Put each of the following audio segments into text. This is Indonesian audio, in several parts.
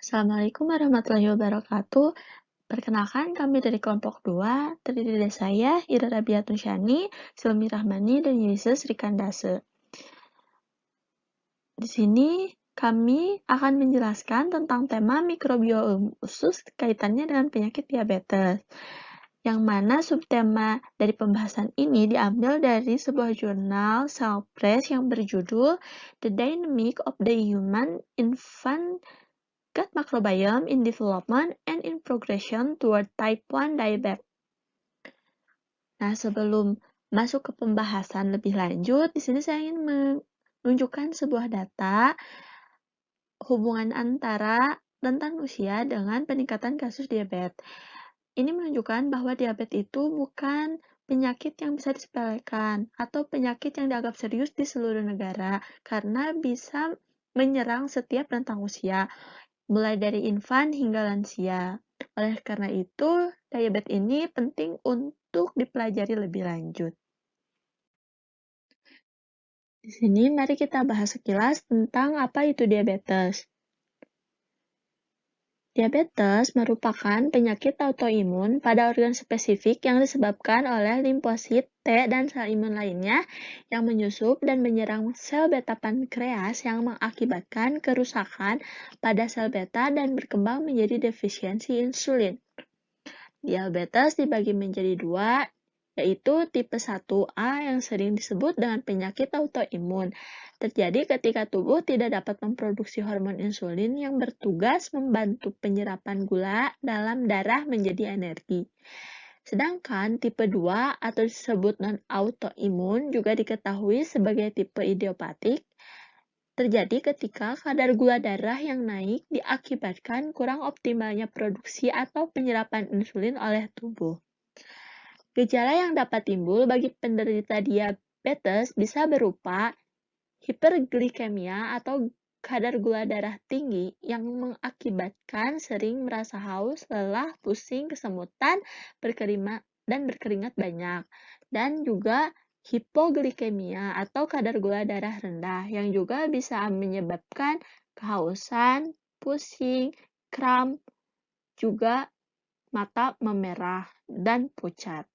Assalamualaikum warahmatullahi wabarakatuh. Perkenalkan, kami dari kelompok 2, terdiri dari saya, Ira Rabiatun Syani, Silmi Rahmani, dan Yusuf Srikandase. Di sini kami akan menjelaskan tentang tema mikrobiom usus kaitannya dengan penyakit diabetes. Yang mana subtema dari pembahasan ini diambil dari sebuah jurnal Cell Press yang berjudul The Dynamic of the Human Infant Gut Microbiome in Development and in Progression Toward Type 1 Diabetes. Nah, sebelum masuk ke pembahasan lebih lanjut, di sini saya ingin menunjukkan sebuah data hubungan antara rentan usia dengan peningkatan kasus diabetes. Ini menunjukkan bahwa diabetes itu bukan penyakit yang bisa disepelekan atau penyakit yang dianggap serius di seluruh negara karena bisa menyerang setiap rentang usia, mulai dari infan hingga lansia. Oleh karena itu, diabetes ini penting untuk dipelajari lebih lanjut. Di sini mari kita bahas sekilas tentang apa itu diabetes. Diabetes merupakan penyakit autoimun pada organ spesifik yang disebabkan oleh limfosit T dan sel imun lainnya yang menyusup dan menyerang sel beta pankreas yang mengakibatkan kerusakan pada sel beta dan berkembang menjadi defisiensi insulin. Diabetes dibagi menjadi dua, yaitu tipe 1A yang sering disebut dengan penyakit autoimun. Terjadi ketika tubuh tidak dapat memproduksi hormon insulin yang bertugas membantu penyerapan gula dalam darah menjadi energi. Sedangkan tipe 2 atau disebut non-autoimun juga diketahui sebagai tipe idiopatik, terjadi ketika kadar gula darah yang naik diakibatkan kurang optimalnya produksi atau penyerapan insulin oleh tubuh. Gejala yang dapat timbul bagi penderita diabetes bisa berupa hiperglikemia atau kadar gula darah tinggi yang mengakibatkan sering merasa haus, lelah, pusing, kesemutan, dan berkeringat banyak. Dan juga hipoglikemia atau kadar gula darah rendah yang juga bisa menyebabkan kehausan, pusing, kram, juga mata memerah dan pucat.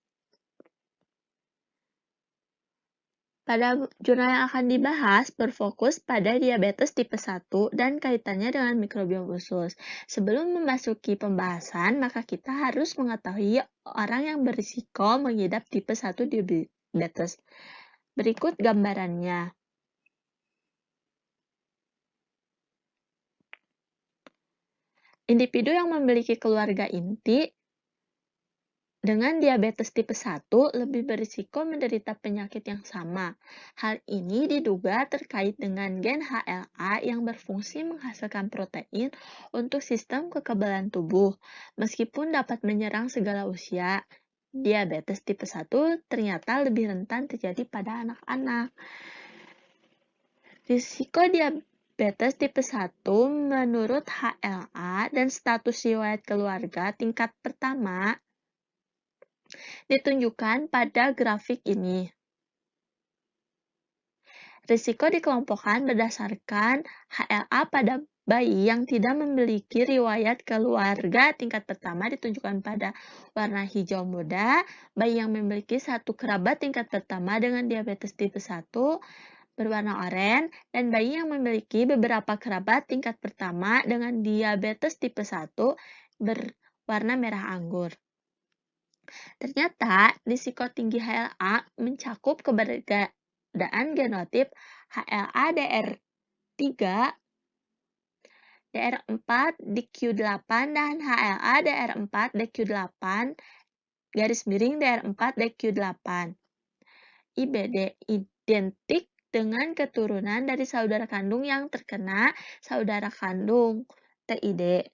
Pada jurnal yang akan dibahas berfokus pada diabetes tipe 1 dan kaitannya dengan mikrobiom usus. Sebelum memasuki pembahasan, maka kita harus mengetahui orang yang berisiko mengidap tipe 1 diabetes. Berikut gambarannya. Individu yang memiliki keluarga inti dengan diabetes tipe 1 lebih berisiko menderita penyakit yang sama. Hal ini diduga terkait dengan gen HLA yang berfungsi menghasilkan protein untuk sistem kekebalan tubuh. Meskipun dapat menyerang segala usia, diabetes tipe 1 ternyata lebih rentan terjadi pada anak-anak. Risiko diabetes tipe 1 menurut HLA dan status riwayat keluarga tingkat pertama ditunjukkan pada grafik ini. Risiko dikelompokkan berdasarkan HLA pada bayi yang tidak memiliki riwayat keluarga tingkat pertama ditunjukkan pada warna hijau muda, bayi yang memiliki satu kerabat tingkat pertama dengan diabetes tipe 1 berwarna oranye, dan bayi yang memiliki beberapa kerabat tingkat pertama dengan diabetes tipe 1 berwarna merah anggur. Ternyata, risiko tinggi HLA mencakup keberadaan genotip HLA DR3, DR4, DQ8, dan HLA DR4, DQ8, DR4, DQ8. IBD identik dengan keturunan dari saudara kandung yang terkena saudara kandung TID.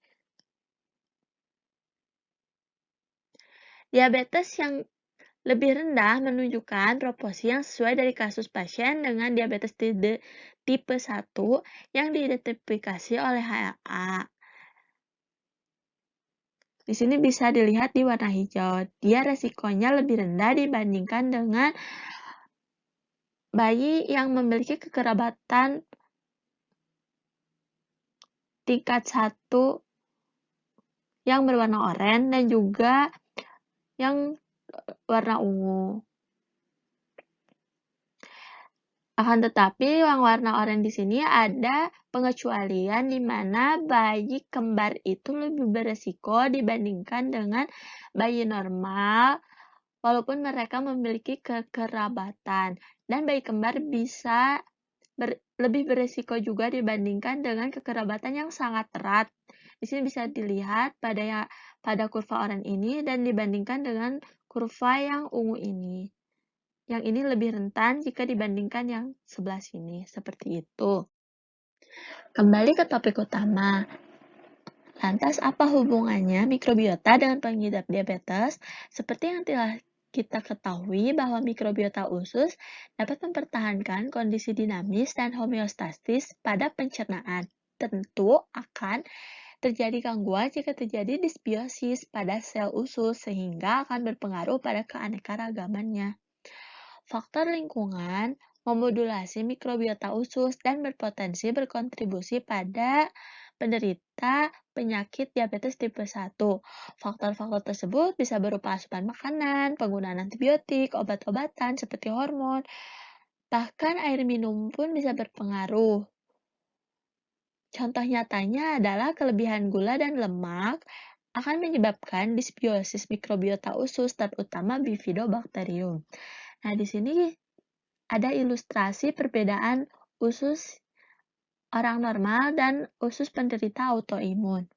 Diabetes yang lebih rendah menunjukkan proporsi yang sesuai dari kasus pasien dengan diabetes tipe 1 yang diidentifikasi oleh HLA. Di sini bisa dilihat di warna hijau, dia resikonya lebih rendah dibandingkan dengan bayi yang memiliki kekerabatan tingkat 1 yang berwarna oranye dan juga yang warna ungu. Akan tetapi yang warna oranye di sini ada pengecualian di mana bayi kembar itu lebih beresiko dibandingkan dengan bayi normal, walaupun mereka memiliki kekerabatan. Dan bayi kembar bisa lebih beresiko juga dibandingkan dengan kekerabatan yang sangat erat. Di sini bisa dilihat pada kurva oranye ini dan dibandingkan dengan kurva yang ungu ini. Yang ini lebih rentan jika dibandingkan yang sebelah sini, seperti itu. Kembali ke topik utama. Lantas apa hubungannya mikrobiota dengan pengidap diabetes? Seperti yang telah kita ketahui bahwa mikrobiota usus dapat mempertahankan kondisi dinamis dan homeostatis pada pencernaan. Tentu akan terjadi gangguan jika terjadi disbiosis pada sel usus sehingga akan berpengaruh pada keanekaragamannya. Faktor lingkungan memodulasi mikrobiota usus dan berpotensi berkontribusi pada penderita penyakit diabetes tipe 1. Faktor-faktor tersebut bisa berupa asupan makanan, penggunaan antibiotik, obat-obatan seperti hormon, bahkan air minum pun bisa berpengaruh. Contoh nyatanya adalah kelebihan gula dan lemak akan menyebabkan disbiosis mikrobiota usus, terutama Bifidobacterium. Nah, di sini ada ilustrasi perbedaan usus orang normal dan usus penderita autoimun.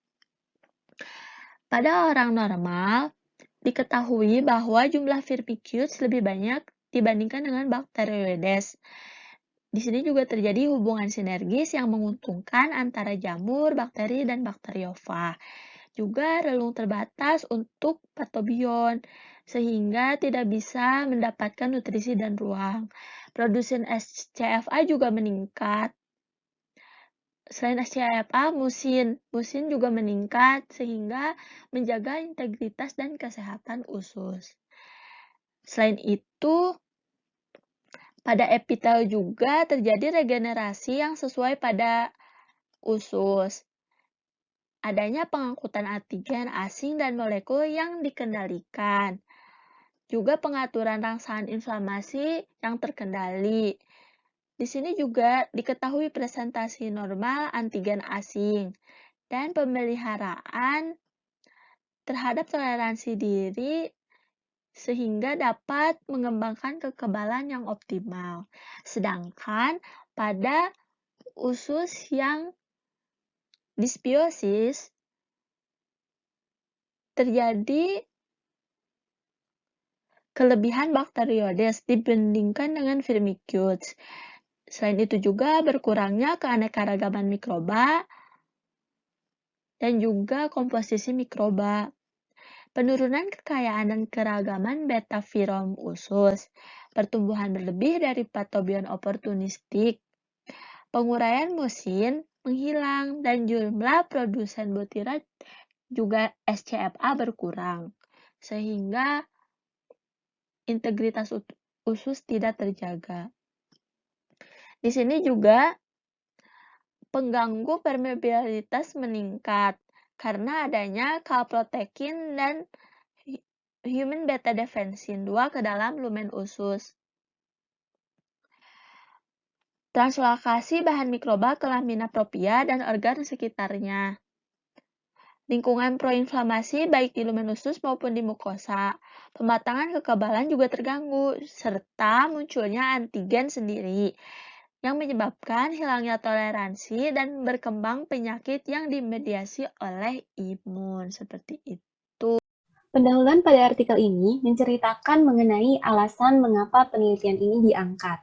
Pada orang normal, diketahui bahwa jumlah Firmicutes lebih banyak dibandingkan dengan Bacteroides. Di sini juga terjadi hubungan sinergis yang menguntungkan antara jamur, bakteri, dan bakteriofag. Juga relung terbatas untuk patobion, sehingga tidak bisa mendapatkan nutrisi dan ruang. Produksi SCFA juga meningkat. Selain SCFA, musin juga meningkat sehingga menjaga integritas dan kesehatan usus. Selain itu, pada epitel juga terjadi regenerasi yang sesuai pada usus. Adanya pengangkutan antigen asing dan molekul yang dikendalikan. Juga pengaturan rangsangan inflamasi yang terkendali. Di sini juga diketahui presentasi normal antigen asing dan pemeliharaan terhadap toleransi diri sehingga dapat mengembangkan kekebalan yang optimal. Sedangkan pada usus yang disbiosis terjadi kelebihan Bacteroides dibandingkan dengan Firmicutes. Selain itu juga berkurangnya keanekaragaman mikroba dan juga komposisi mikroba. Penurunan kekayaan dan keragaman beta-virom usus, pertumbuhan berlebih dari patobion oportunistik, penguraian musin menghilang, dan jumlah produsen butirat juga SCFA berkurang, sehingga integritas usus tidak terjaga. Di sini juga pengganggu permeabilitas meningkat karena adanya calprotectin dan human beta defensin 2 ke dalam lumen usus. Translokasi bahan mikroba ke lamina propria dan organ sekitarnya. Lingkungan proinflamasi baik di lumen usus maupun di mukosa. Pematangan kekebalan juga terganggu, serta munculnya antigen sendiri yang menyebabkan hilangnya toleransi dan berkembang penyakit yang dimediasi oleh imun. Seperti itu. Pendahuluan pada artikel ini menceritakan mengenai alasan mengapa penelitian ini diangkat.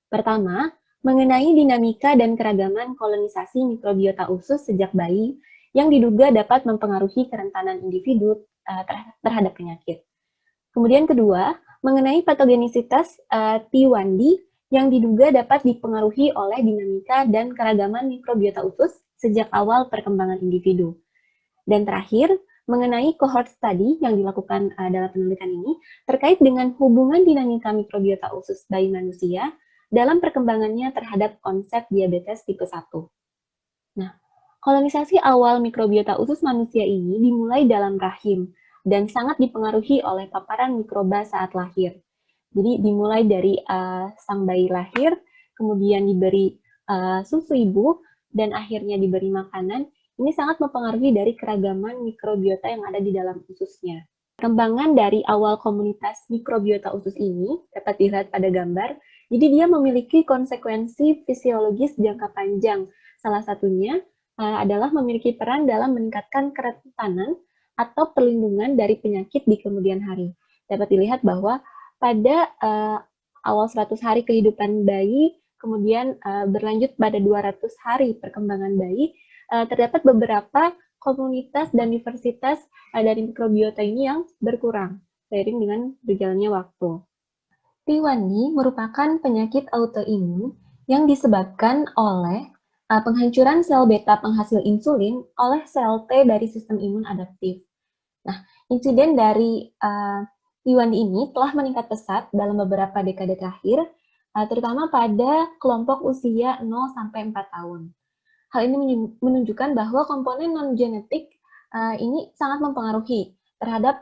Pertama, mengenai dinamika dan keragaman kolonisasi mikrobiota usus sejak bayi yang diduga dapat mempengaruhi kerentanan individu terhadap penyakit. Kemudian kedua, mengenai patogenisitas T1D yang diduga dapat dipengaruhi oleh dinamika dan keragaman mikrobiota usus sejak awal perkembangan individu. Dan terakhir, mengenai cohort study yang dilakukan dalam penelitian ini terkait dengan hubungan dinamika mikrobiota usus bayi manusia dalam perkembangannya terhadap konsep diabetes tipe 1. Nah, Kolonisasi awal mikrobiota usus manusia ini dimulai dalam rahim dan sangat dipengaruhi oleh paparan mikroba saat lahir. Jadi dimulai dari sang bayi lahir, kemudian diberi susu ibu, dan akhirnya diberi makanan. Ini sangat mempengaruhi dari keragaman mikrobiota yang ada di dalam ususnya. Perkembangan dari awal komunitas mikrobiota usus ini dapat dilihat pada gambar. Jadi dia memiliki konsekuensi fisiologis jangka panjang. Salah satunya adalah memiliki peran dalam meningkatkan kerentanan atau perlindungan dari penyakit di kemudian hari. Dapat dilihat bahwa pada awal 100 hari kehidupan bayi, kemudian berlanjut pada 200 hari perkembangan bayi, terdapat beberapa komunitas dan diversitas dari mikrobiota ini yang berkurang seiring dengan berjalannya waktu. T1D merupakan penyakit autoimun yang disebabkan oleh penghancuran sel beta penghasil insulin oleh sel T dari sistem imun adaptif. Nah, insiden dari T1D ini telah meningkat pesat dalam beberapa dekade terakhir, terutama pada kelompok usia 0-4 tahun. Hal ini menunjukkan bahwa komponen non-genetik ini sangat mempengaruhi terhadap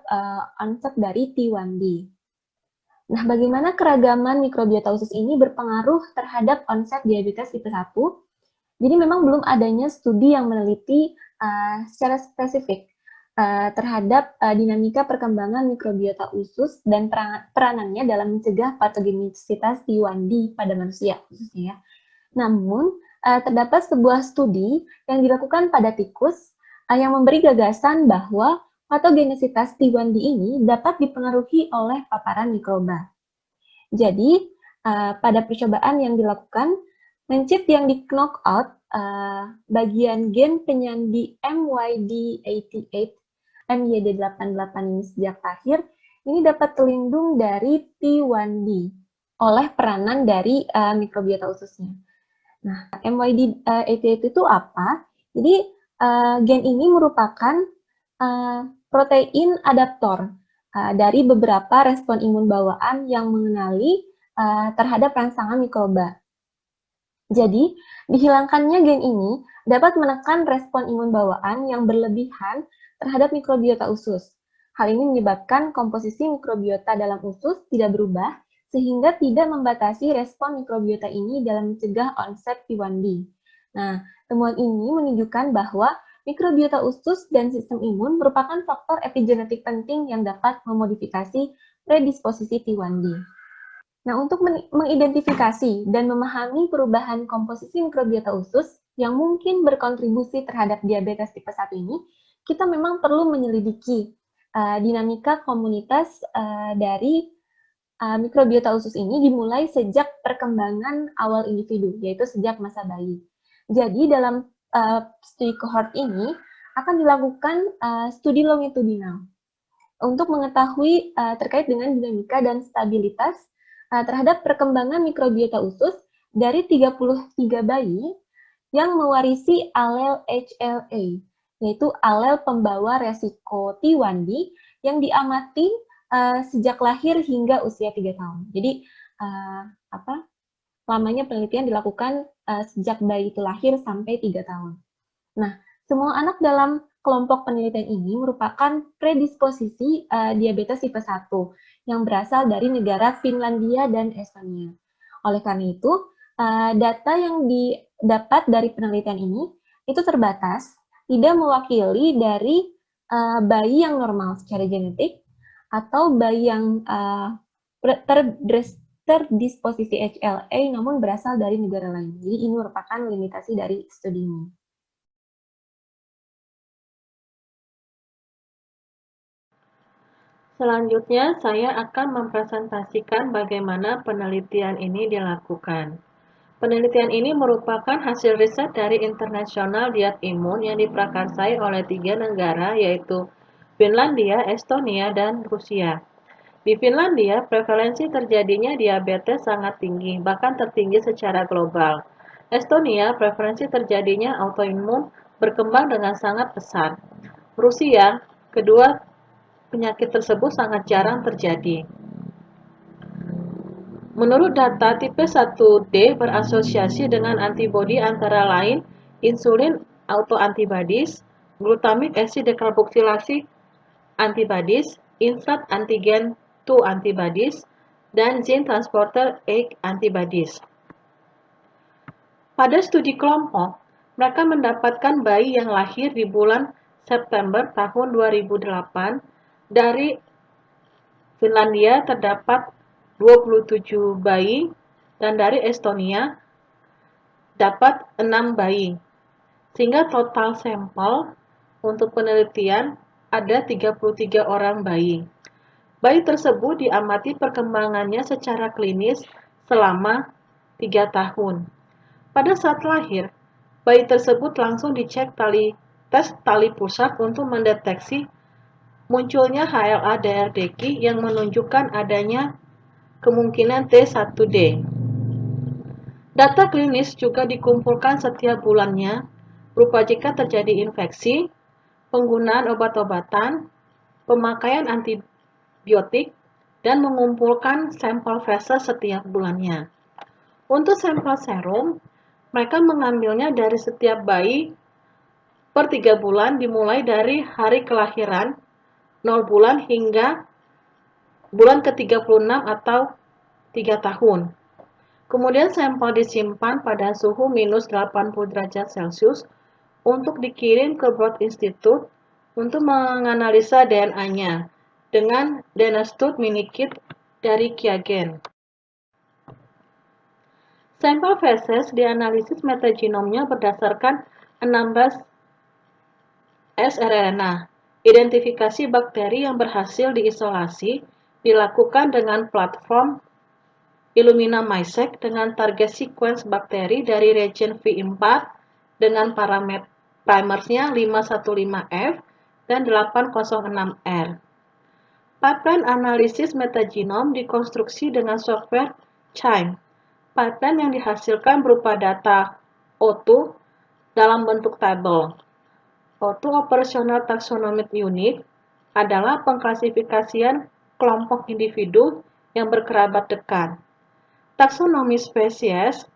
onset dari T1D. Nah, bagaimana keragaman mikrobiota usus ini berpengaruh terhadap onset diabetes tipe 1? Jadi memang belum adanya studi yang meneliti secara spesifik terhadap dinamika perkembangan mikrobiota usus dan peranannya dalam mencegah patogenisitas T1D pada manusia khususnya. Namun, terdapat sebuah studi yang dilakukan pada tikus yang memberi gagasan bahwa patogenisitas T1D ini dapat dipengaruhi oleh paparan mikroba. Jadi, pada percobaan yang dilakukan, mencit yang di knockout bagian gen penyandi MYD88, MYD88 ini sejak lahir, ini dapat terlindung dari T1D oleh peranan dari mikrobiota ususnya. Nah, MYD88 itu apa? Jadi, gen ini merupakan protein adaptor dari beberapa respon imun bawaan yang mengenali terhadap rangsangan mikroba. Jadi, dihilangkannya gen ini dapat menekan respon imun bawaan yang berlebihan terhadap mikrobiota usus. Hal ini menyebabkan komposisi mikrobiota dalam usus tidak berubah, sehingga tidak membatasi respon mikrobiota ini dalam mencegah onset T1D. Nah, temuan ini menunjukkan bahwa mikrobiota usus dan sistem imun merupakan faktor epigenetik penting yang dapat memodifikasi predisposisi T1D. Nah, untuk mengidentifikasi dan memahami perubahan komposisi mikrobiota usus yang mungkin berkontribusi terhadap diabetes tipe 1 ini, kita memang perlu menyelidiki dinamika komunitas dari mikrobiota usus ini dimulai sejak perkembangan awal individu, yaitu sejak masa bayi. Jadi dalam studi cohort ini akan dilakukan studi longitudinal untuk mengetahui terkait dengan dinamika dan stabilitas terhadap perkembangan mikrobiota usus dari 33 bayi yang mewarisi alel HLA, yaitu alel pembawa resiko T1D yang diamati sejak lahir hingga usia 3 tahun. Jadi, lamanya penelitian dilakukan sejak bayi itu lahir sampai 3 tahun. Nah, semua anak dalam kelompok penelitian ini merupakan predisposisi diabetes tipe 1 yang berasal dari negara Finlandia dan Estonia. Oleh karena itu, data yang didapat dari penelitian ini itu terbatas, tidak mewakili dari bayi yang normal secara genetik atau bayi yang terdisposisi HLA namun berasal dari negara lain. Jadi ini merupakan limitasi dari studi ini. Selanjutnya, saya akan mempresentasikan bagaimana penelitian ini dilakukan. Penelitian ini merupakan hasil riset dari International Diet Imun yang diprakarsai oleh 3 negara, yaitu Finlandia, Estonia, dan Rusia. Di Finlandia, prevalensi terjadinya diabetes sangat tinggi, bahkan tertinggi secara global. Estonia, prevalensi terjadinya autoimun berkembang dengan sangat pesat. Rusia, kedua penyakit tersebut sangat jarang terjadi. Menurut data, tipe 1D berasosiasi dengan antibodi antara lain insulin autoantibodies, glutamic acid dekarboksilasi antibodies, insert antigen 2 antibodies, dan gene transporter 8 antibodies. Pada studi kelompok, mereka mendapatkan bayi yang lahir di bulan September tahun 2008 dari Finlandia terdapat 27 bayi dan dari Estonia dapat 6 bayi. Sehingga total sampel untuk penelitian ada 33 orang bayi. Bayi tersebut diamati perkembangannya secara klinis selama 3 tahun. Pada saat lahir, bayi tersebut langsung dicek tes tali pusat untuk mendeteksi munculnya HLA-DRDQ yang menunjukkan adanya kemungkinan T1D. Data klinis juga dikumpulkan setiap bulannya, berupa jika terjadi infeksi, penggunaan obat-obatan, pemakaian antibiotik, dan mengumpulkan sampel feses setiap bulannya. Untuk sampel serum, mereka mengambilnya dari setiap bayi per 3 bulan dimulai dari hari kelahiran 0 bulan hingga bulan ke-36 atau 3 tahun. Kemudian sampel disimpan pada suhu minus 80 derajat Celcius untuk dikirim ke Broad Institute untuk menganalisa DNA-nya dengan DNA-Stud minikit dari Qiagen. Sampel feses dianalisis metagenomnya berdasarkan 16 sRNA. Identifikasi bakteri yang berhasil diisolasi dilakukan dengan platform Illumina MySeq dengan target sequence bakteri dari region V4 dengan primersnya 515F dan 806R. Pipeline analisis metagenom dikonstruksi dengan software QIIME. Pipeline yang dihasilkan berupa data O2 dalam bentuk tabel. O2 Operational Taxonomic Unit adalah pengklasifikasian kelompok individu yang berkerabat dekat. Taksonomi spesies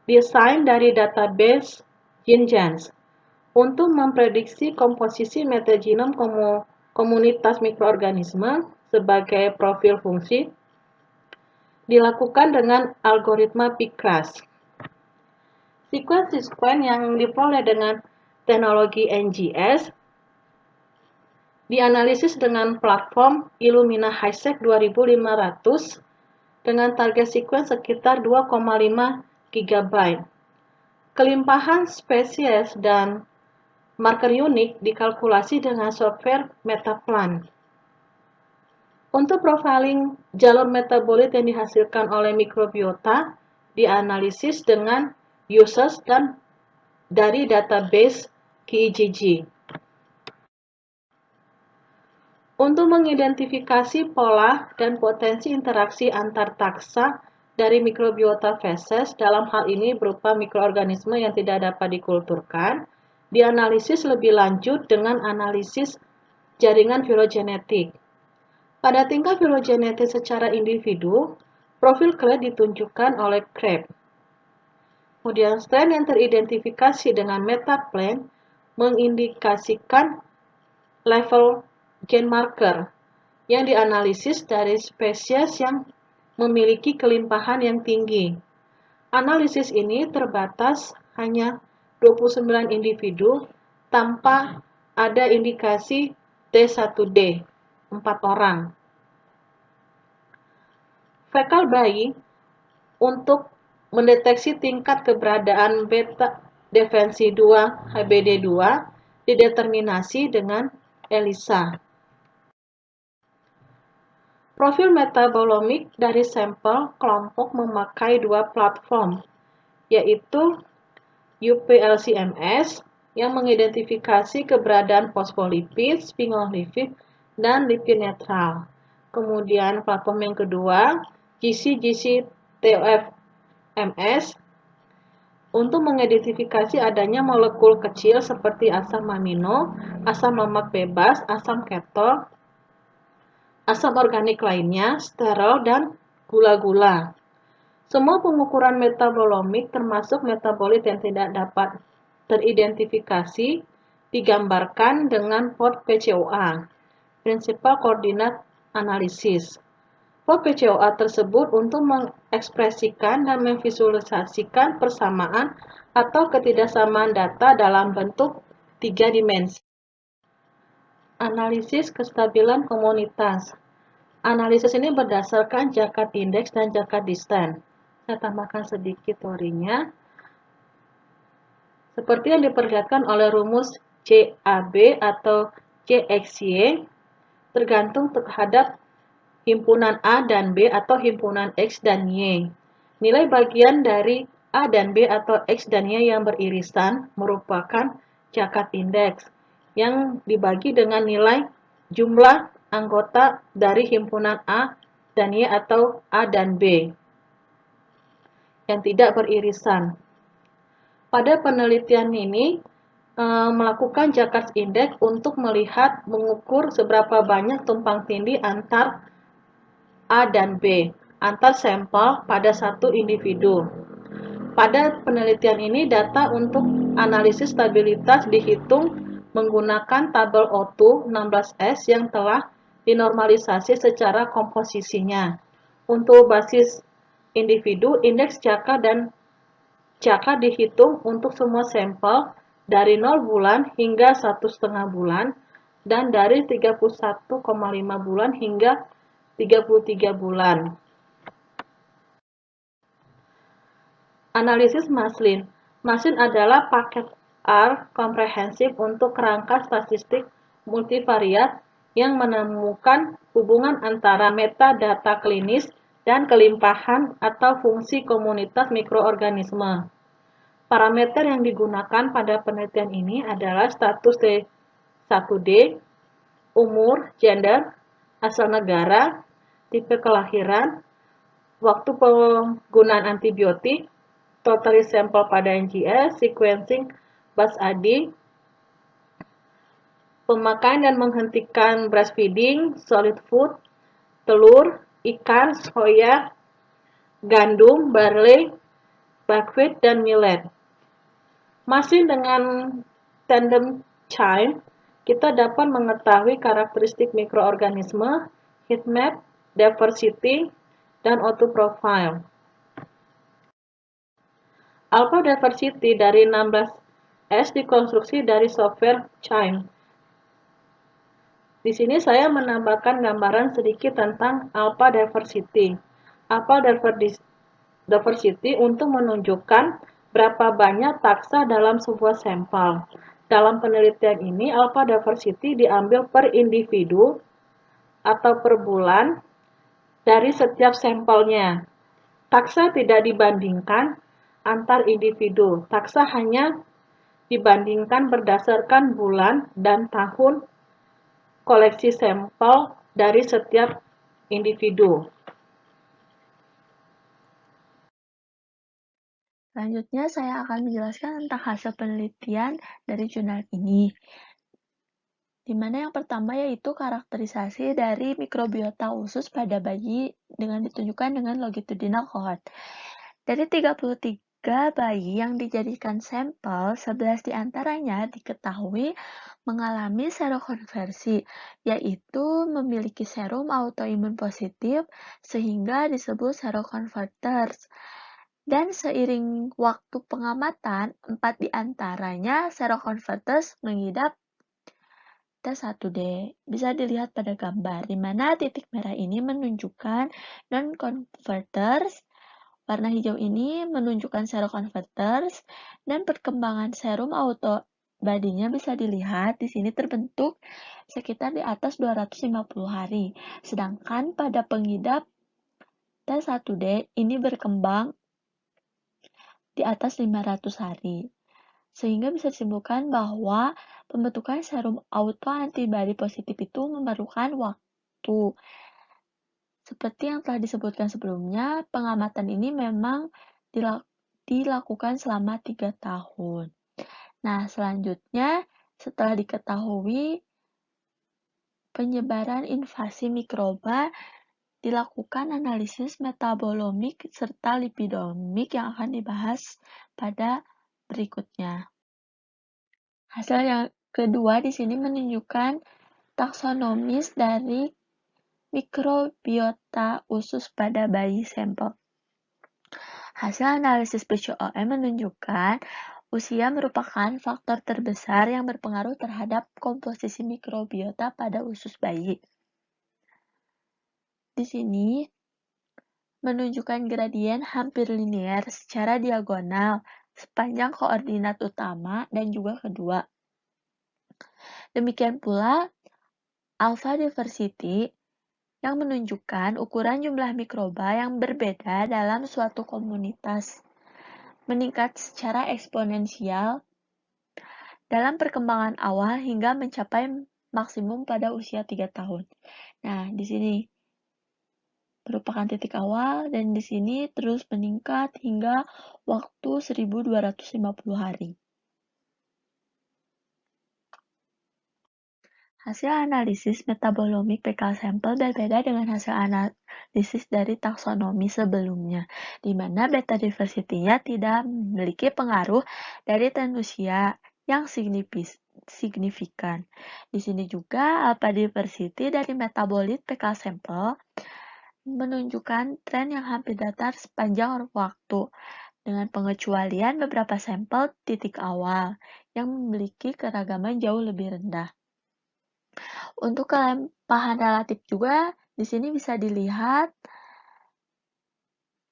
desain dari database GenJans untuk memprediksi komposisi metagenom komunitas mikroorganisme sebagai profil fungsi dilakukan dengan algoritma PICRAS. Sequence yang diperoleh dengan teknologi NGS dianalisis dengan platform Illumina HiSeq 2500 dengan target sequence sekitar 2,5 GB. Kelimpahan spesies dan marker unik dikalkulasi dengan software Metaplan. Untuk profiling jalur metabolit yang dihasilkan oleh mikrobiota dianalisis dengan USES dan dari database QIGG. Untuk mengidentifikasi pola dan potensi interaksi antar taksa dari mikrobiota feses, dalam hal ini berupa mikroorganisme yang tidak dapat dikulturkan, dianalisis lebih lanjut dengan analisis jaringan filogenetik. Pada tingkat filogenetik secara individu, profil clade ditunjukkan oleh CREB. Kemudian strain yang teridentifikasi dengan Metaplan mengindikasikan level gen marker yang dianalisis dari spesies yang memiliki kelimpahan yang tinggi. Analisis ini terbatas hanya 29 individu tanpa ada indikasi T1D, 4 orang. Fekal bayi untuk mendeteksi tingkat keberadaan beta defensi 2 HBD2 dideterminasi dengan ELISA. Profil metabolomik dari sampel kelompok memakai 2 platform, yaitu UPLCMS yang mengidentifikasi keberadaan fosfolipid, sphingolipid, dan lipid netral. Kemudian platform yang kedua, GC-GC-TOF-MS untuk mengidentifikasi adanya molekul kecil seperti asam amino, asam lemak bebas, asam keton, asam organik lainnya, sterol, dan gula-gula. Semua pengukuran metabolomik termasuk metabolit yang tidak dapat teridentifikasi digambarkan dengan port PCOA, Principal Coordinate Analysis. Port PCOA tersebut untuk mengekspresikan dan memvisualisasikan persamaan atau ketidaksamaan data dalam bentuk 3 dimensi. Analisis kestabilan komunitas. Analisis ini berdasarkan Jakarta Index dan Jakarta Distance. Saya tambahkan sedikit teorinya. Seperti yang diperlihatkan oleh rumus CAB atau CXY, tergantung terhadap himpunan A dan B atau himpunan X dan Y. Nilai bagian dari A dan B atau X dan Y yang beririsan merupakan Jakarta Index yang dibagi dengan nilai jumlah anggota dari himpunan A dan Y atau A dan B yang tidak beririsan. Pada penelitian ini melakukan Jakarta Index untuk mengukur seberapa banyak tumpang tindih antar A dan B, antar sampel pada satu individu. Pada penelitian ini, data untuk analisis stabilitas dihitung menggunakan tabel O2 16S yang telah dinormalisasi secara komposisinya. Untuk basis individu, indeks CAKA dan CAKA dihitung untuk semua sampel dari 0 bulan hingga 1,5 bulan dan dari 31,5 bulan hingga 33 bulan. Analisis Maslin. Maslin adalah paket R komprehensif untuk kerangka statistik multivariat yang menemukan hubungan antara metadata klinis dan kelimpahan atau fungsi komunitas mikroorganisme. Parameter yang digunakan pada penelitian ini adalah status T1D, umur, gender, asal negara, tipe kelahiran, waktu penggunaan antibiotik, total sampel pada NGS, sequencing BAS-AD, pemakaian dan menghentikan breastfeeding, solid food, telur, ikan, soya, gandum, barley, buckwheat, dan millet. Masih dengan tandem chain, kita dapat mengetahui karakteristik mikroorganisme, heat map, diversity, dan autoprofile. Alpha diversity dari 16S dikonstruksi dari software chain. Di sini saya menambahkan gambaran sedikit tentang alpha diversity. Alpha diversity untuk menunjukkan berapa banyak taksa dalam sebuah sampel. Dalam penelitian ini, alpha diversity diambil per individu atau per bulan dari setiap sampelnya. Taksa tidak dibandingkan antar individu. Taksa hanya dibandingkan berdasarkan bulan dan tahun koleksi sampel dari setiap individu. Selanjutnya, saya akan menjelaskan tentang hasil penelitian dari jurnal ini. Di mana yang pertama yaitu karakterisasi dari mikrobiota usus pada bayi dengan ditunjukkan dengan longitudinal cohort. Dari 33 bayi yang dijadikan sampel, 11 diantaranya diketahui mengalami serokonversi, yaitu memiliki serum autoimun positif sehingga disebut seroconverters. Dan seiring waktu pengamatan, 4 diantaranya seroconverters mengidap T1D. Bisa dilihat pada gambar, di mana titik merah ini menunjukkan non-converters, warna hijau ini menunjukkan seroconverters, dan perkembangan serum autobody-nya bisa dilihat di sini terbentuk sekitar di atas 250 hari. Sedangkan pada pengidap T1D ini berkembang di atas 500 hari. Sehingga bisa disimpulkan bahwa pembentukan serum autoantibody positif itu memerlukan waktu. Seperti yang telah disebutkan sebelumnya, pengamatan ini memang dilakukan selama 3 tahun. Nah, selanjutnya setelah diketahui penyebaran invasi mikroba, dilakukan analisis metabolomik serta lipidomik yang akan dibahas pada berikutnya. Hasil yang kedua di sini menunjukkan taksonomis dari mikrobiota usus pada bayi sampel. Hasil analisis PCOM menunjukkan usia merupakan faktor terbesar yang berpengaruh terhadap komposisi mikrobiota pada usus bayi. Di sini menunjukkan gradien hampir linear secara diagonal sepanjang koordinat utama dan juga kedua. Demikian pula alpha diversity yang menunjukkan ukuran jumlah mikroba yang berbeda dalam suatu komunitas meningkat secara eksponensial dalam perkembangan awal hingga mencapai maksimum pada usia 3 tahun. Nah, di sini merupakan titik awal dan di sini terus meningkat hingga waktu 1250 hari. Hasil analisis metabolomik fekal sampel berbeda dengan hasil analisis dari taksonomi sebelumnya, di mana beta diversity-nya tidak memiliki pengaruh dari tren usia yang signifikan. Di sini juga alpha diversity dari metabolit fekal sampel menunjukkan tren yang hampir datar sepanjang waktu, dengan pengecualian beberapa sampel titik awal yang memiliki keragaman jauh lebih rendah. Untuk kelimpahan relatif juga di sini bisa dilihat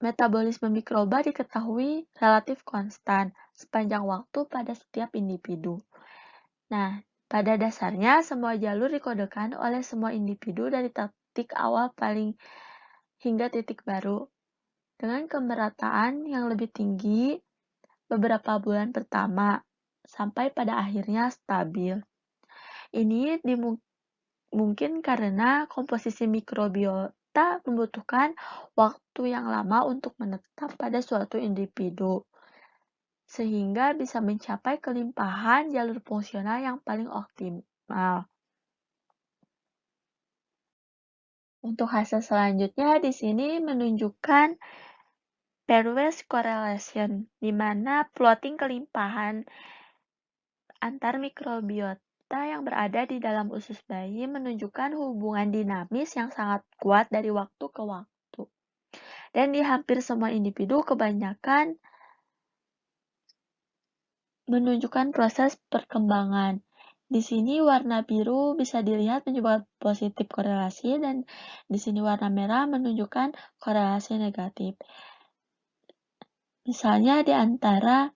metabolisme mikroba diketahui relatif konstan sepanjang waktu pada setiap individu. Nah, pada dasarnya semua jalur dikodekan oleh semua individu dari titik awal paling hingga titik baru dengan kemerataan yang lebih tinggi beberapa bulan pertama sampai pada akhirnya stabil. Ini mungkin karena komposisi mikrobiota membutuhkan waktu yang lama untuk menetap pada suatu individu, sehingga bisa mencapai kelimpahan jalur fungsional yang paling optimal. Untuk hasil selanjutnya di sini menunjukkan pairwise correlation, di mana plotting kelimpahan antar mikrobiota yang berada di dalam usus bayi menunjukkan hubungan dinamis yang sangat kuat dari waktu ke waktu. Dan di hampir semua individu kebanyakan menunjukkan proses perkembangan. Di sini warna biru bisa dilihat menyebabkan positif korelasi dan di sini warna merah menunjukkan korelasi negatif. Misalnya di antara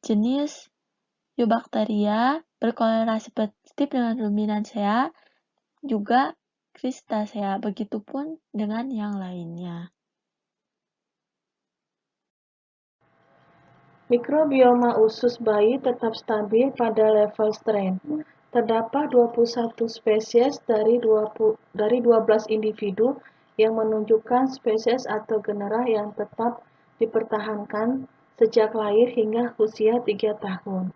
jenis Eubacteria berkorelasi positif dengan Ruminantia, juga Crustacea, begitupun dengan yang lainnya. Mikrobioma usus bayi tetap stabil pada level strain. Terdapat 21 spesies dari 12 individu yang menunjukkan spesies atau genera yang tetap dipertahankan sejak lahir hingga usia 3 tahun.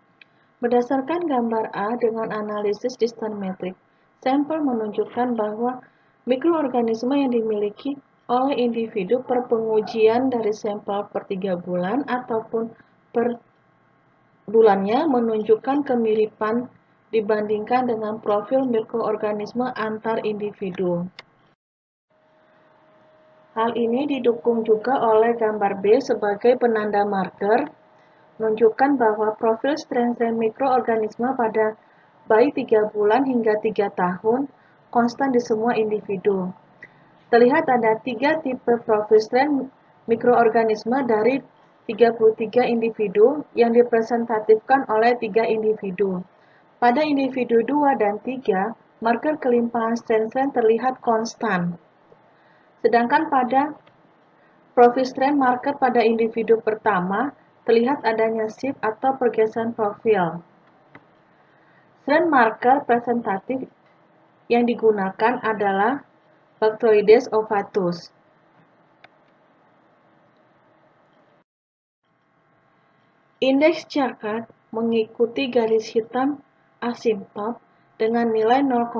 Berdasarkan gambar A dengan analisis distant metric, sampel menunjukkan bahwa mikroorganisme yang dimiliki oleh individu per pengujian dari sampel per 3 bulan ataupun per bulannya menunjukkan kemiripan dibandingkan dengan profil mikroorganisme antar individu. Hal ini didukung juga oleh gambar B sebagai penanda marker, menunjukkan bahwa profil strain-strain mikroorganisme pada bayi 3 bulan hingga 3 tahun konstan di semua individu. Terlihat ada 3 tipe profil strain mikroorganisme dari 33 individu yang dipresentatifkan oleh 3 individu. Pada individu 2 dan 3, marker kelimpahan strain-strain terlihat konstan. Sedangkan pada profil strain marker pada individu pertama, terlihat adanya shift atau pergeseran profil. Strain marker presentatif yang digunakan adalah Bacteroides ovatus. Indeks Charcot mengikuti garis hitam asimptot dengan nilai 0,1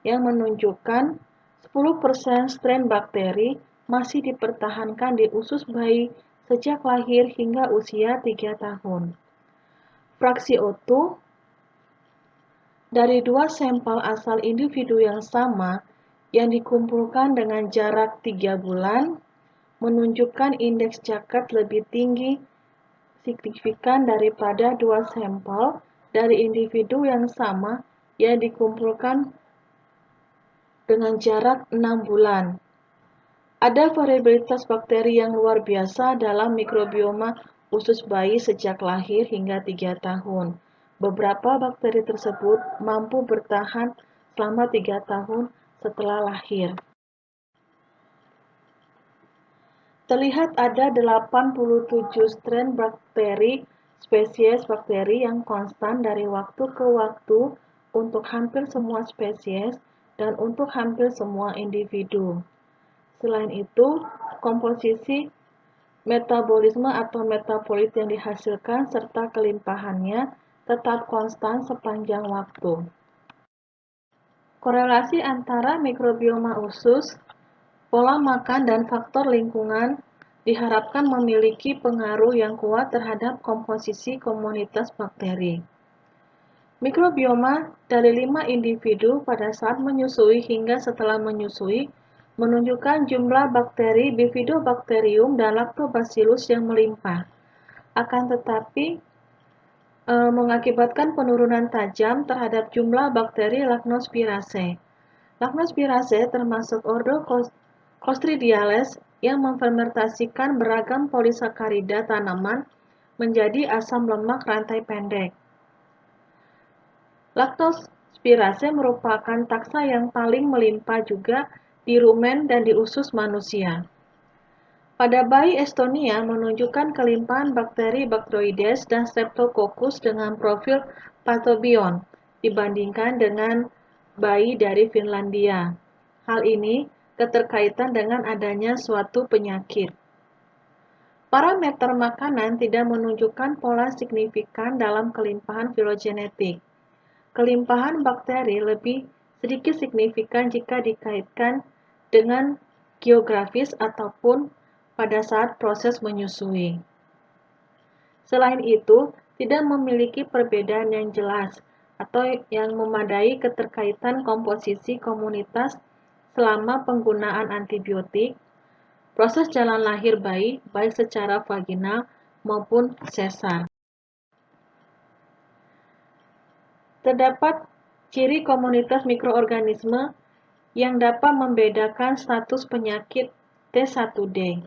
yang menunjukkan 10% strain bakteri masih dipertahankan di usus bayi sejak lahir hingga usia 3 tahun. fraksi O2 dari dua sampel asal individu yang sama yang dikumpulkan dengan jarak 3 bulan menunjukkan indeks Jakat lebih tinggi signifikan daripada dua sampel dari individu yang sama yang dikumpulkan dengan jarak 6 bulan. Ada variabilitas bakteri yang luar biasa dalam mikrobioma usus bayi sejak lahir hingga 3 tahun. Beberapa bakteri tersebut mampu bertahan selama 3 tahun setelah lahir. Terlihat ada 87 strain bakteri, spesies bakteri yang konstan dari waktu ke waktu untuk hampir semua spesies dan untuk hampir semua individu. Selain itu, komposisi metabolisme atau metabolit yang dihasilkan serta kelimpahannya tetap konstan sepanjang waktu. Korelasi antara mikrobioma usus, pola makan, dan faktor lingkungan diharapkan memiliki pengaruh yang kuat terhadap komposisi komunitas bakteri. Mikrobioma dari 5 individu pada saat menyusui hingga setelah menyusui menunjukkan jumlah bakteri Bifidobacterium dan Lactobacillus yang melimpah. Akan tetapi, mengakibatkan penurunan tajam terhadap jumlah bakteri Lactobacillus. Lactobacillus termasuk ordo Clostridiales yang memfermentasikan beragam polisakarida tanaman menjadi asam lemak rantai pendek. Lactobacillus merupakan taksa yang paling melimpah juga di rumen dan di usus manusia. Pada bayi Estonia menunjukkan kelimpahan bakteri Bacteroides dan Streptococcus dengan profil pathobion dibandingkan dengan bayi dari Finlandia. Hal ini keterkaitan dengan adanya suatu penyakit. Parameter makanan tidak menunjukkan pola signifikan dalam kelimpahan filogenetik. Kelimpahan bakteri lebih sedikit signifikan jika dikaitkan dengan geografis ataupun pada saat proses menyusui. Selain itu, tidak memiliki perbedaan yang jelas atau yang memadai keterkaitan komposisi komunitas selama penggunaan antibiotik, proses jalan lahir bayi, baik secara vaginal maupun sesar. Terdapat ciri komunitas mikroorganisme yang dapat membedakan status penyakit T1D.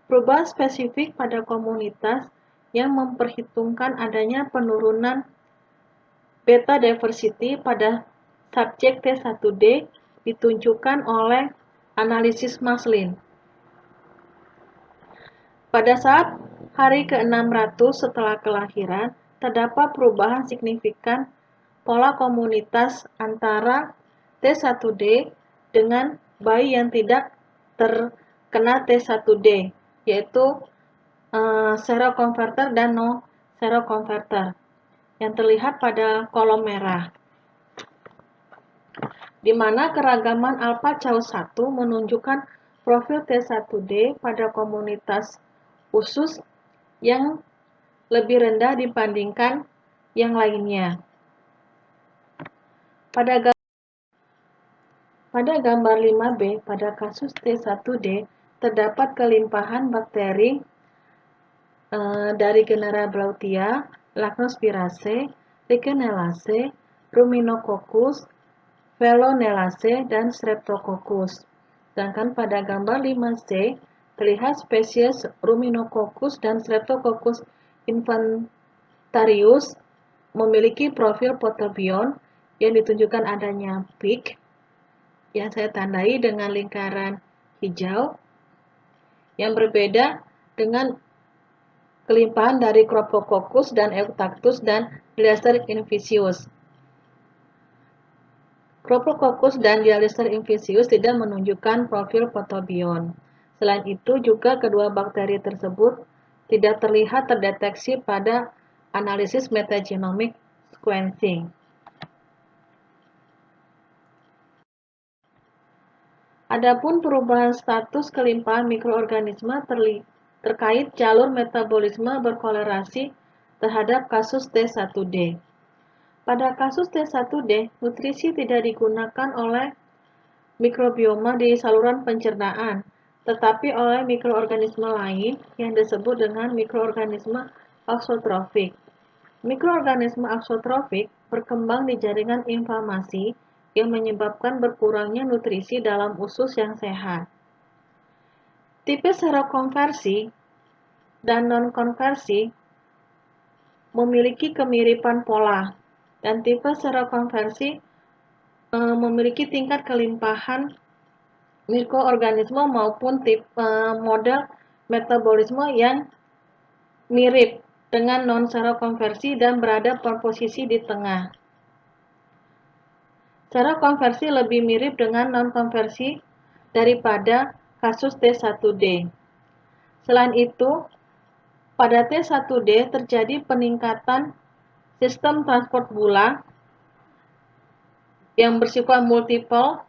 Perubahan spesifik pada komunitas yang memperhitungkan adanya penurunan beta diversity pada subjek T1D ditunjukkan oleh analisis Maslin. Pada saat hari ke-600 setelah kelahiran, terdapat perubahan signifikan pola komunitas antara T1D dengan bayi yang tidak terkena T1D, yaitu serokonverter dan no serokonverter, yang terlihat pada kolom merah, di mana keragaman alpha chaos 1 menunjukkan profil T1D pada komunitas usus yang lebih rendah dibandingkan yang lainnya. Pada gambar 5B, pada kasus T1D, terdapat kelimpahan bakteri dari genera Blautia, Lactobacillus, Legionellase, Ruminococcus, Veillonellase, dan Streptococcus. Sedangkan pada gambar 5C, terlihat spesies Ruminococcus dan Streptococcus infantarius memiliki profil pathobion yang ditunjukkan adanya peak yang saya tandai dengan lingkaran hijau yang berbeda dengan kelimpahan dari Cryptococcus dan Eutactus dan Lister invisius. Cryptococcus dan Lister invisius tidak menunjukkan profil pathobion. Selain itu juga kedua bakteri tersebut tidak terlihat terdeteksi pada analisis metagenomic sequencing. Adapun perubahan status kelimpahan mikroorganisme terkait jalur metabolisme berkolerasi terhadap kasus T1D. Pada kasus T1D, nutrisi tidak digunakan oleh mikrobioma di saluran pencernaan, tetapi oleh mikroorganisme lain yang disebut dengan mikroorganisme auxotrofik. Mikroorganisme auxotrofik berkembang di jaringan inflamasi yang menyebabkan berkurangnya nutrisi dalam usus yang sehat. Tipe serokonversi dan non-konversi memiliki kemiripan pola, dan tipe serokonversi memiliki tingkat kelimpahan mikroorganisme maupun model metabolisme yang mirip dengan non-serokonversi dan berada posisi di tengah. Serokonversi lebih mirip dengan non-konversi daripada kasus T1D. Selain itu, pada T1D terjadi peningkatan sistem transport gula yang bersifat multiple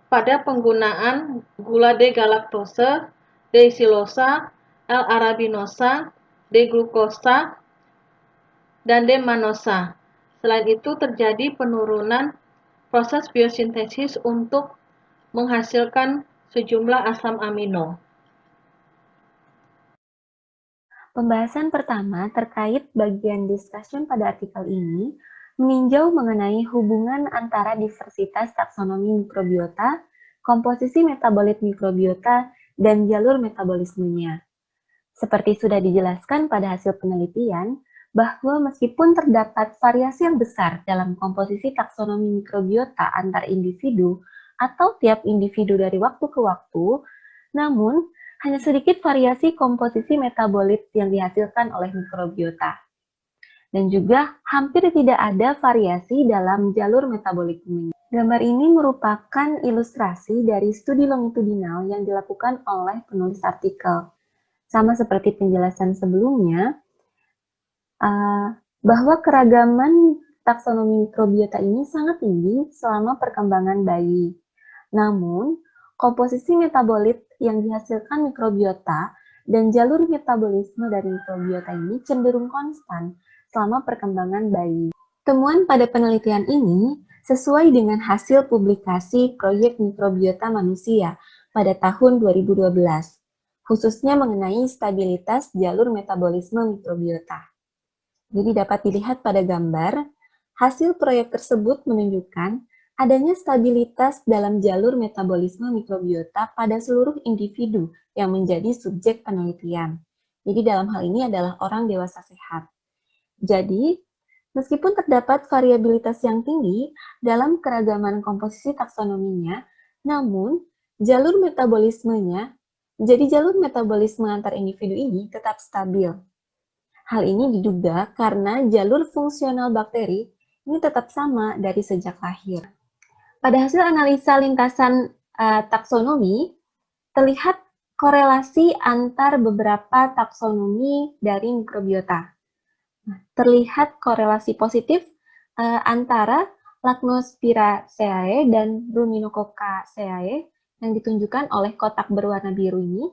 pada penggunaan gula D-galaktose, D-silosa, L-arabinosa, D-glukosa, dan D-manosa. Selain itu terjadi penurunan proses biosintesis untuk menghasilkan sejumlah asam amino. Pembahasan pertama terkait bagian discussion pada artikel ini meninjau mengenai hubungan antara diversitas taksonomi mikrobiota, komposisi metabolit mikrobiota, dan jalur metabolismenya. Seperti sudah dijelaskan pada hasil penelitian, bahwa meskipun terdapat variasi yang besar dalam komposisi taksonomi mikrobiota antar individu atau tiap individu dari waktu ke waktu, namun hanya sedikit variasi komposisi metabolit yang dihasilkan oleh mikrobiota. Dan juga hampir tidak ada variasi dalam jalur metabolisme. Gambar ini merupakan ilustrasi dari studi longitudinal yang dilakukan oleh penulis artikel. Sama seperti penjelasan sebelumnya, bahwa keragaman taksonomi mikrobiota ini sangat tinggi selama perkembangan bayi. Namun, komposisi metabolit yang dihasilkan mikrobiota dan jalur metabolisme dari mikrobiota ini cenderung konstan selama perkembangan bayi. Temuan pada penelitian ini sesuai dengan hasil publikasi proyek mikrobiota manusia pada tahun 2012, khususnya mengenai stabilitas jalur metabolisme mikrobiota. Jadi dapat dilihat pada gambar, hasil proyek tersebut menunjukkan adanya stabilitas dalam jalur metabolisme mikrobiota pada seluruh individu yang menjadi subjek penelitian. Jadi dalam hal ini adalah orang dewasa sehat. Jadi, meskipun terdapat variabilitas yang tinggi dalam keragaman komposisi taksonominya, namun jalur metabolismenya, jadi jalur metabolisme antar individu ini tetap stabil. Hal ini diduga karena jalur fungsional bakteri ini tetap sama dari sejak lahir. Pada hasil analisa lintasan taksonomi, terlihat korelasi antar beberapa taksonomi dari mikrobiota. Terlihat korelasi positif antara Lactospiraceae dan Ruminococcacea yang ditunjukkan oleh kotak berwarna biru ini.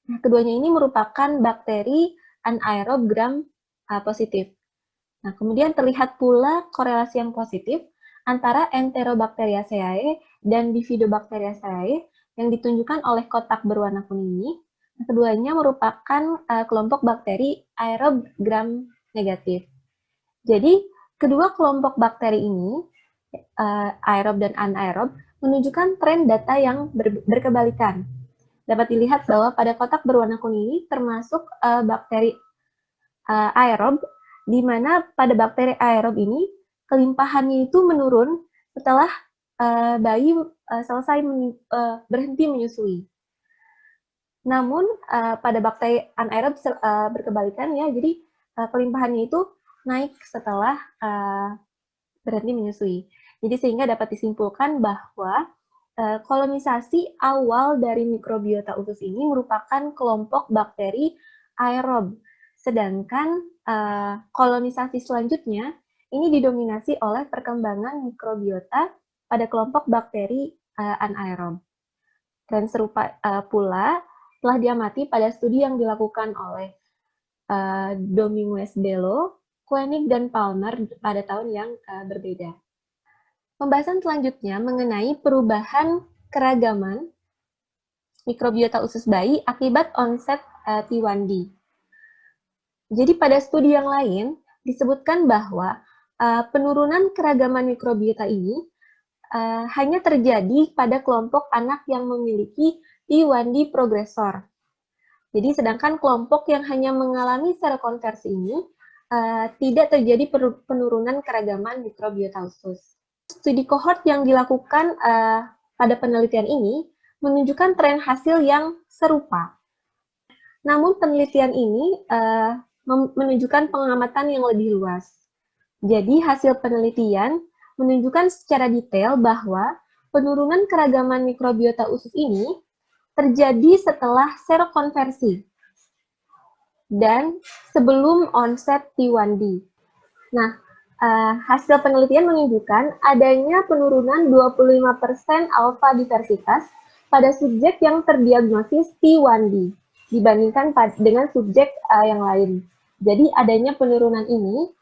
Nah, keduanya ini merupakan bakteri anaerob gram positif. Nah, kemudian terlihat pula korelasi yang positif antara Enterobacteriaceae dan Bifidobacteriaceae yang ditunjukkan oleh kotak berwarna kuning ini. Nah, keduanya merupakan kelompok bakteri aerob gram negatif. Jadi, kedua kelompok bakteri ini, aerob dan anaerob, menunjukkan tren data yang berkebalikan. Dapat dilihat bahwa pada kotak berwarna kuning ini termasuk bakteri aerob, di mana pada bakteri aerob ini kelimpahannya itu menurun setelah bayi selesai berhenti menyusui. Namun pada bakteri anaerob berkebalikan ya, jadi kelimpahannya itu naik setelah berhenti menyusui. Jadi sehingga dapat disimpulkan bahwa kolonisasi awal dari mikrobiota usus ini merupakan kelompok bakteri aerob, sedangkan kolonisasi selanjutnya ini didominasi oleh perkembangan mikrobiota pada kelompok bakteri anaerob. Dan serupa pula telah diamati pada studi yang dilakukan oleh Dominguez Bello, Koenig, dan Palmer pada tahun yang berbeda. Pembahasan selanjutnya mengenai perubahan keragaman mikrobiota usus bayi akibat onset T1D. Jadi pada studi yang lain disebutkan bahwa penurunan keragaman mikrobiota ini hanya terjadi pada kelompok anak yang memiliki T1D progresor. Jadi sedangkan kelompok yang hanya mengalami serokonversi ini tidak terjadi penurunan keragaman mikrobiota usus. Studi kohort yang dilakukan pada penelitian ini menunjukkan tren hasil yang serupa. Namun penelitian ini menunjukkan pengamatan yang lebih luas. Jadi hasil penelitian menunjukkan secara detail bahwa penurunan keragaman mikrobiota usus ini terjadi setelah serokonversi dan sebelum onset T1D. Nah, hasil penelitian menunjukkan adanya penurunan 25% alfa diversitas pada subjek yang terdiagnosis T1D dibandingkan dengan subjek yang lain. Jadi adanya penurunan ini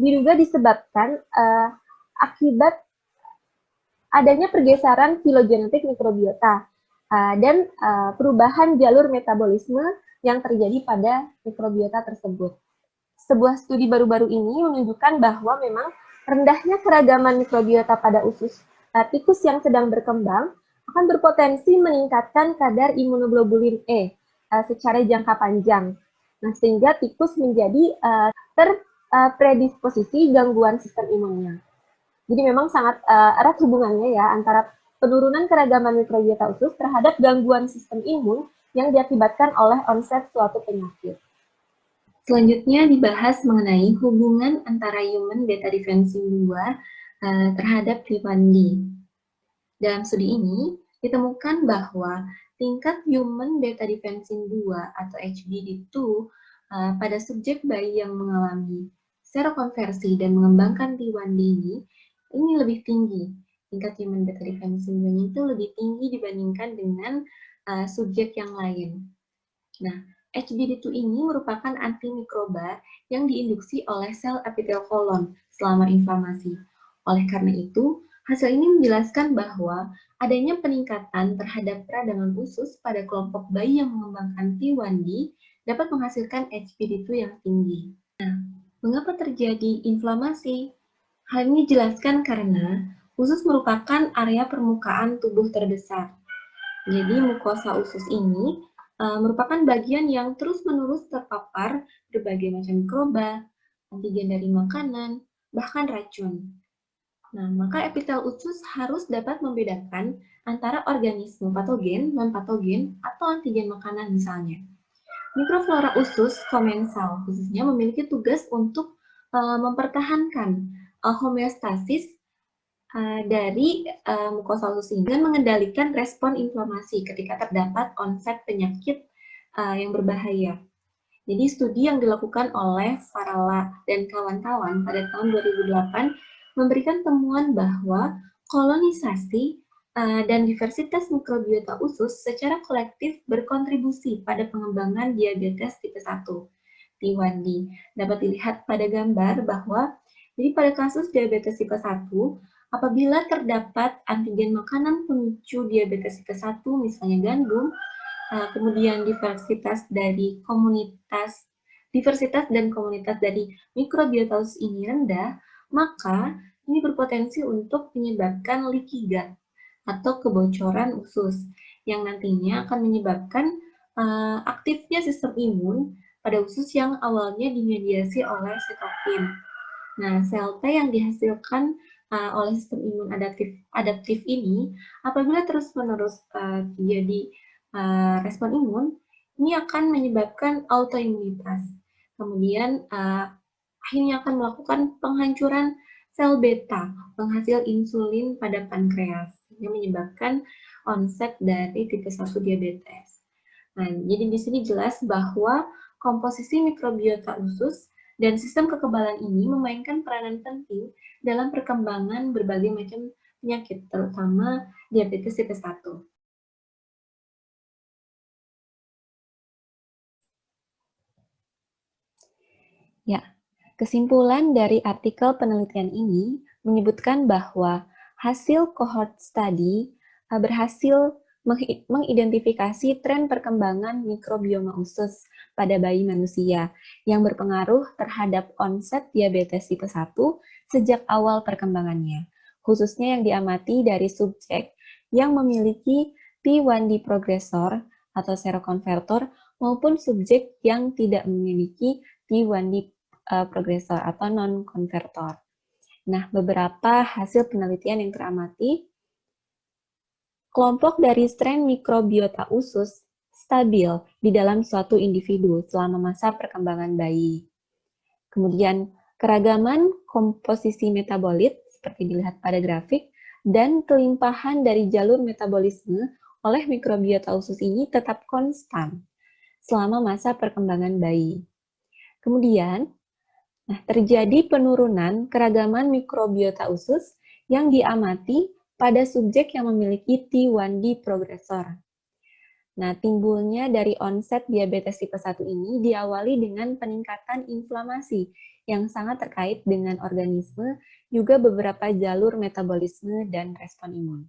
diduga disebabkan akibat adanya pergeseran filogenetik mikrobiota dan perubahan jalur metabolisme yang terjadi pada mikrobiota tersebut. Sebuah studi baru-baru ini menunjukkan bahwa memang rendahnya keragaman mikrobiota pada usus tikus yang sedang berkembang akan berpotensi meningkatkan kadar imunoglobulin E secara jangka panjang. Nah, sehingga tikus menjadi terpredisposisi gangguan sistem imunnya. Jadi memang sangat erat hubungannya ya antara penurunan keragaman mikrobiota usus terhadap gangguan sistem imun yang diakibatkan oleh onset suatu penyakit. Selanjutnya dibahas mengenai hubungan antara human beta defensin 2 terhadap T1D. Dalam studi ini ditemukan bahwa tingkat human beta defensin 2 atau HBD2 pada subjek bayi yang mengalami serokonversi dan mengembangkan T1D ini lebih tinggi. Tingkat human beta defensin 2 itu lebih tinggi dibandingkan dengan subjek yang lain. Nah, HBD2 ini merupakan antimikroba yang diinduksi oleh sel epitel kolon selama inflamasi. Oleh karena itu, hasil ini menjelaskan bahwa adanya peningkatan terhadap peradangan usus pada kelompok bayi yang mengembangkan T1D dapat menghasilkan HBD2 yang tinggi. Nah, mengapa terjadi inflamasi? Hal ini dijelaskan karena usus merupakan area permukaan tubuh terbesar. Jadi mukosa usus ini merupakan bagian yang terus-menerus terpapar berbagai macam mikroba, antigen dari makanan, bahkan racun. Nah, maka epitel usus harus dapat membedakan antara organisme patogen, non-patogen, atau antigen makanan misalnya. Mikroflora usus komensal khususnya memiliki tugas untuk mempertahankan homeostasis dari mukosa usus ini dan mengendalikan respon inflamasi ketika terdapat onset penyakit yang berbahaya. Jadi studi yang dilakukan oleh Farala dan kawan-kawan pada tahun 2008 memberikan temuan bahwa kolonisasi dan diversitas mikrobiota usus secara kolektif berkontribusi pada pengembangan diabetes tipe 1, T1D. Dapat dilihat pada gambar bahwa jadi pada kasus diabetes tipe 1, apabila terdapat antigen makanan pemicu diabetes tipe 1, misalnya gandum, kemudian diversitas dan komunitas dari mikrobiota usus ini rendah, maka ini berpotensi untuk menyebabkan leaky gut atau kebocoran usus yang nantinya akan menyebabkan aktifnya sistem imun pada usus yang awalnya dimediasi oleh sitokin. Nah, sel T yang dihasilkan oleh sistem imun adaptif ini, apabila terus-menerus terjadi respon imun, ini akan menyebabkan autoimunitas. Kemudian akhirnya akan melakukan penghancuran sel beta, penghasil insulin pada pankreas, yang menyebabkan onset dari tipe 1 diabetes. Nah, jadi di sini jelas bahwa komposisi mikrobiota usus dan sistem kekebalan ini memainkan peranan penting dalam perkembangan berbagai macam penyakit, terutama diabetes tipe 1. Ya, kesimpulan dari artikel penelitian ini menyebutkan bahwa hasil cohort study berhasil mengidentifikasi tren perkembangan mikrobioma usus pada bayi manusia yang berpengaruh terhadap onset diabetes tipe 1 sejak awal perkembangannya, khususnya yang diamati dari subjek yang memiliki T1D progresor atau serokonvertor maupun subjek yang tidak memiliki T1D progresor atau non-konvertor. Nah, beberapa hasil penelitian yang teramati, kelompok dari strain mikrobiota usus stabil di dalam suatu individu selama masa perkembangan bayi. Kemudian, keragaman komposisi metabolit, seperti dilihat pada grafik, dan kelimpahan dari jalur metabolisme oleh mikrobiota usus ini tetap konstan selama masa perkembangan bayi. Kemudian, terjadi penurunan keragaman mikrobiota usus yang diamati pada subjek yang memiliki T1D progresor. Nah, timbulnya dari onset diabetes tipe 1 ini diawali dengan peningkatan inflamasi yang sangat terkait dengan organisme, juga beberapa jalur metabolisme dan respon imun.